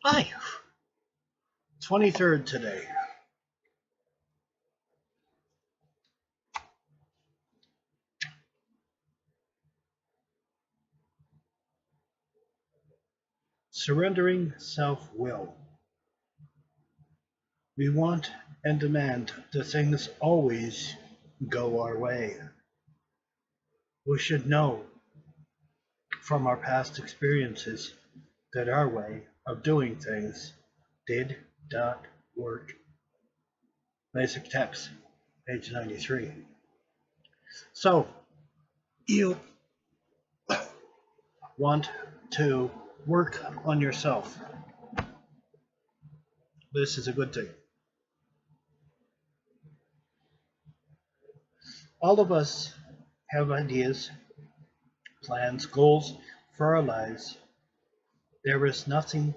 Hi, 23rd today. Surrendering self-will. We want and demand that things always go our way. We should know from our past experiences that our way of doing things did not work. Basic text, page 93. So, you want to work on yourself. This is a good thing. All of us have ideas, plans, goals for our lives. There is nothing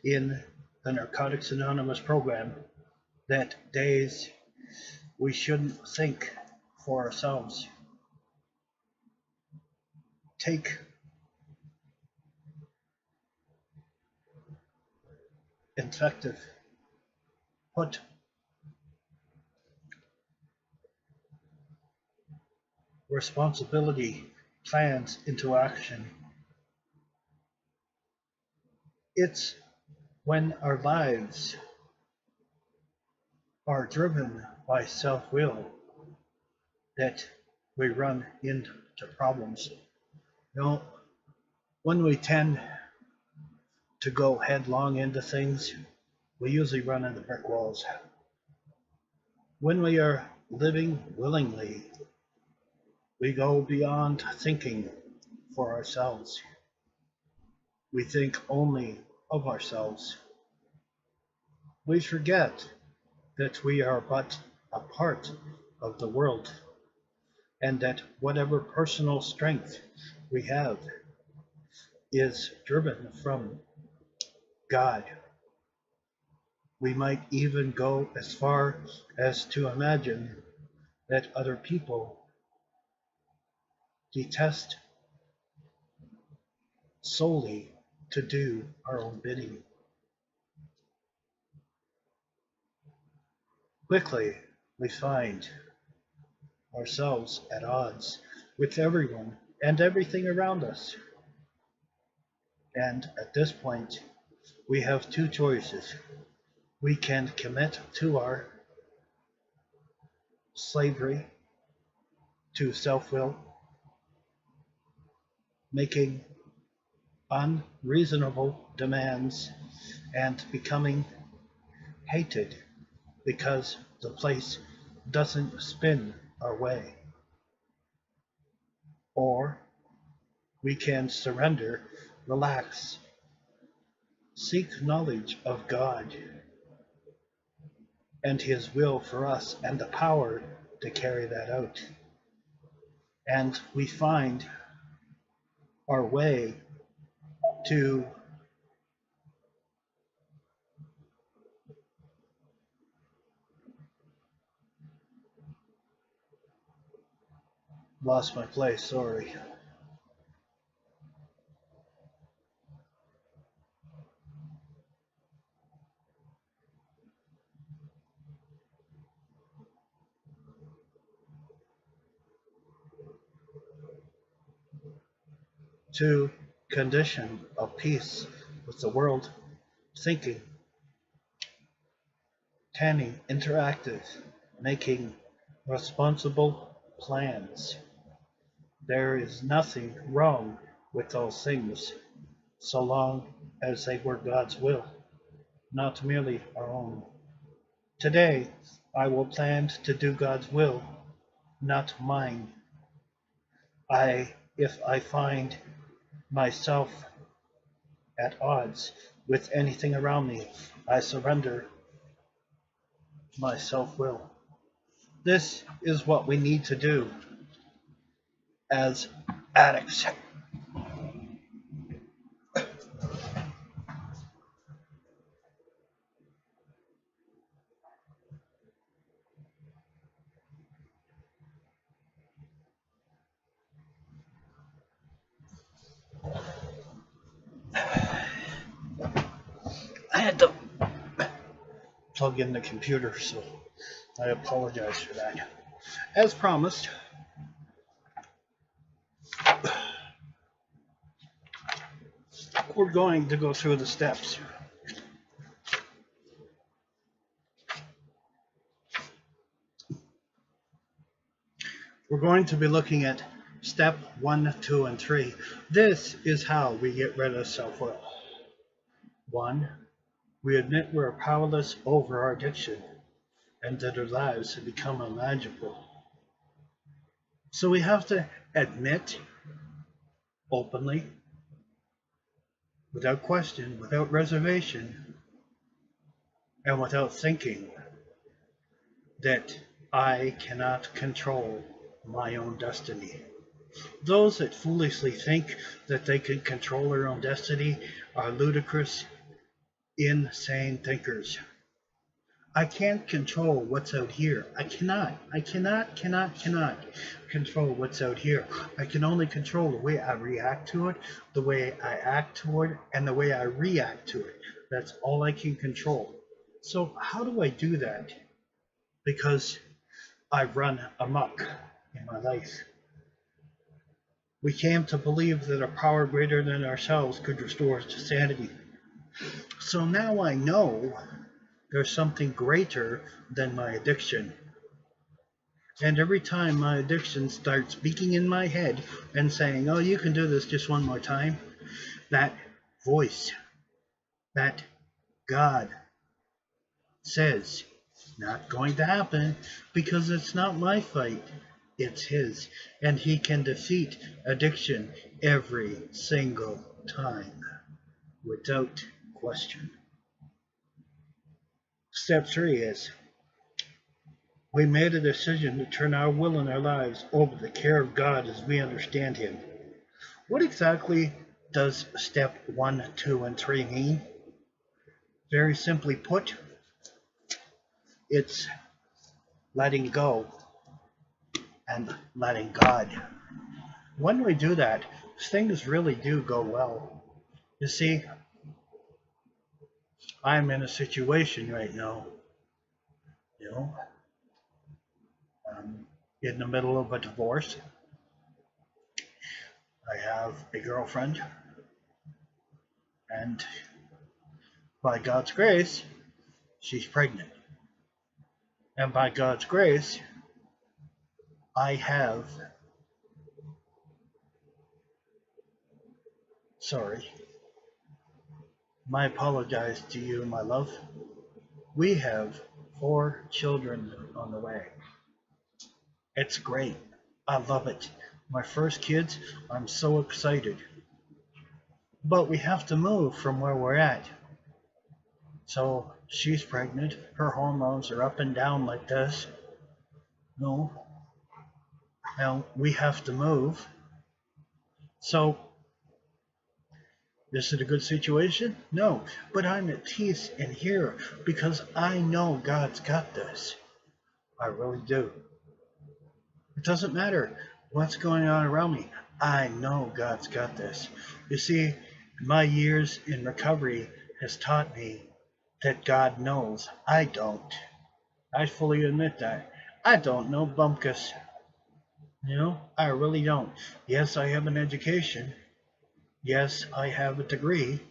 in the Narcotics Anonymous program that days we shouldn't think for ourselves. Take effective, put responsibility plans into action. It's when our lives are driven by self-will that we run into problems. You know, when we tend to go headlong into things, we usually run into brick walls. When we are living willingly, we go beyond thinking for ourselves. We think only of ourselves. We forget that we are but a part of the world, and that whatever personal strength we have is driven from God. We might even go as far as to imagine that other people detest solely to do our own bidding. Quickly, we find ourselves at odds with everyone and everything around us. And at this point, we have two choices. We can commit to our slavery to self-will, making unreasonable demands and becoming hated because the place doesn't spin our way. Or we can surrender, relax, seek knowledge of God and His will for us and the power to carry that out. And we find our way to lost my place, sorry. To condition of peace with the world, thinking, tanning, interactive, making responsible plans. There is nothing wrong with those things, so long as they were God's will, not merely our own. Today, I will plan to do God's will, not mine. If I find myself at odds with anything around me, I surrender my self-will. This is what we need to do as addicts. had to plug in the computer, so I apologize for that. As promised, we're going to go through the steps. We're going to be looking at step 1, 2, and 3. This is how we get rid of self-will. 1, we admit we're powerless over our addiction and that our lives have become unmanageable. So we have to admit openly, without question, without reservation, and without thinking, that I cannot control my own destiny. Those that foolishly think that they can control their own destiny are ludicrous, insane thinkers. I can't control what's out here. I cannot control what's out here. I can only control the way I react to it, the way I act toward it, and the way I react to it. That's all I can control. So how do I do that? Because I've run amok in my life. We came to believe that a power greater than ourselves could restore us to sanity. So now I know there's something greater than my addiction. And every time my addiction starts speaking in my head and saying, oh, you can do this just one more time, that voice, that God says, not going to happen, because it's not my fight, it's his, and he can defeat addiction every single time without question. Step 3 is we made a decision to turn our will and our lives over to the care of God as we understand him. What exactly does step 1, 2, and 3 mean? Very simply put, it's letting go and letting God. When we do that, things really do go well. You see, I'm in a situation right now, I'm in the middle of a divorce. I have a girlfriend, and by God's grace, she's pregnant. And by God's grace, I have, my apologies to you, my love. We have 4 children on the way. It's great. I love it. My first kids, I'm so excited. But we have to move from where we're at. So she's pregnant. Her hormones are up and down like this. No. Now we have to move. So is it a good situation? No. But I'm at peace in here because I know God's got this. I really do. It doesn't matter what's going on around me. I know God's got this. You see, my years in recovery has taught me that God knows. I don't. I fully admit that. I don't know bumpkus. I really don't. Yes, I have an education. Yes, I have a degree.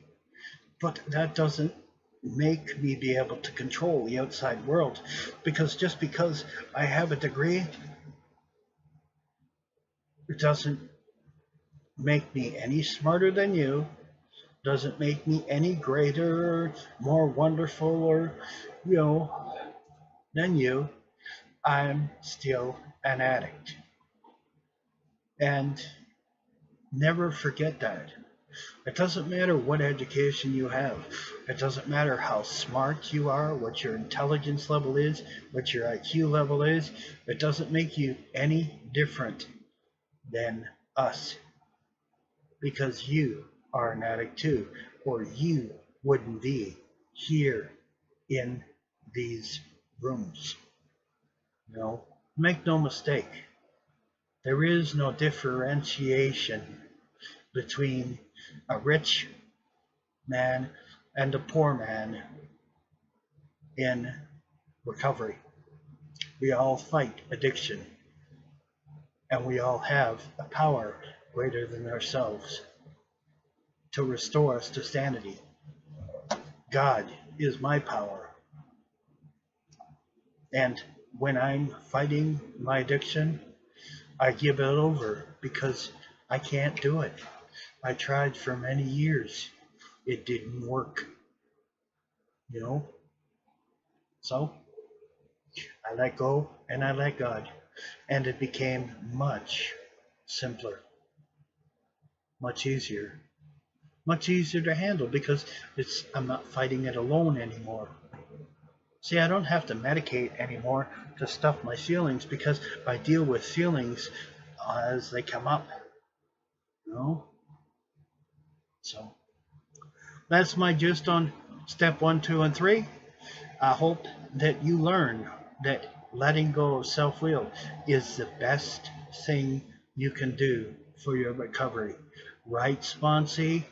But that doesn't make me be able to control the outside world. Because just because I have a degree, it doesn't make me any smarter than you, doesn't make me any greater, more wonderful, or, than you. I'm still an addict. And never forget that. It doesn't matter what education you have. It doesn't matter how smart you are, what your intelligence level is, what your IQ level is. It doesn't make you any different than us, because you are an addict too, or you wouldn't be here in these rooms. Make no mistake, there is no differentiation between a rich man and the poor man in recovery. We all fight addiction, and we all have a power greater than ourselves to restore us to sanity. God is my power. And when I'm fighting my addiction, I give it over because I can't do it. I tried for many years. It didn't work. You know? So I let go and I let God. And it became much simpler, much easier to handle because I'm not fighting it alone anymore. See, I don't have to medicate anymore to stuff my feelings because I deal with feelings as they come up. You know? So that's my gist on step 1, 2, and 3. I hope that you learn that letting go of self-will is the best thing you can do for your recovery. Right, Sponsee?